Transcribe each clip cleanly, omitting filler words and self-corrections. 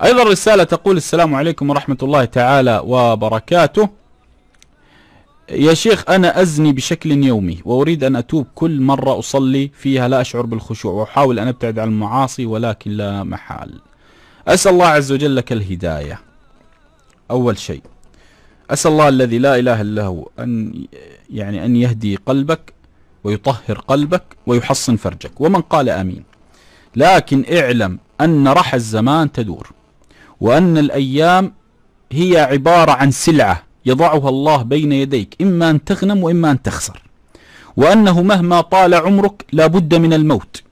أيضا رسالة تقول: السلام عليكم ورحمة الله تعالى وبركاته. يا شيخ، أنا أزني بشكل يومي وأريد أن أتوب كل مرة أصلي فيها لا أشعر بالخشوع، وأحاول أن أبتعد عن المعاصي ولكن لا محال. أسأل الله عز وجل لك الهداية. أول شيء أسأل الله الذي لا إله إلا هو أن يهدي قلبك ويطهر قلبك ويحصن فرجك، ومن قال آمين. لكن اعلم أن رحى الزمان تدور، وأن الأيام هي عبارة عن سلعة يضعها الله بين يديك، إما أن تغنم وإما أن تخسر، وأنه مهما طال عمرك لا بد من الموت،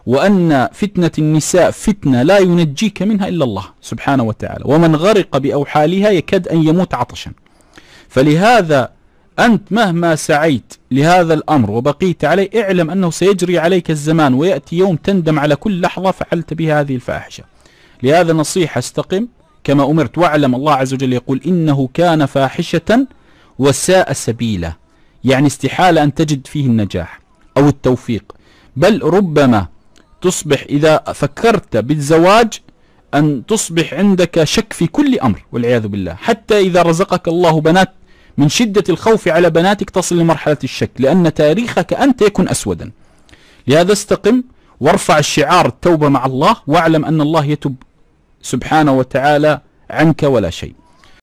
وأن فتنة النساء فتنة لا ينجيك منها إلا الله سبحانه وتعالى، ومن غرق بأوحالها يكاد أن يموت عطشا. فلهذا أنت مهما سعيت لهذا الأمر وبقيت عليه، اعلم أنه سيجري عليك الزمان ويأتي يوم تندم على كل لحظة فعلت بها هذه الفاحشة. لهذا نصيحة: استقم كما أمرت، واعلم الله عز وجل يقول: إنه كان فاحشة وساء سبيلا. يعني استحالة أن تجد فيه النجاح أو التوفيق، بل ربما تصبح إذا فكرت بالزواج أن تصبح عندك شك في كل أمر والعياذ بالله، حتى إذا رزقك الله بنات من شدة الخوف على بناتك تصل لمرحلة الشك، لأن تاريخك أنت يكون أسودا. لهذا استقم وارفع الشعار التوبة مع الله، واعلم أن الله يتوب سبحانه وتعالى عنك ولا شيء.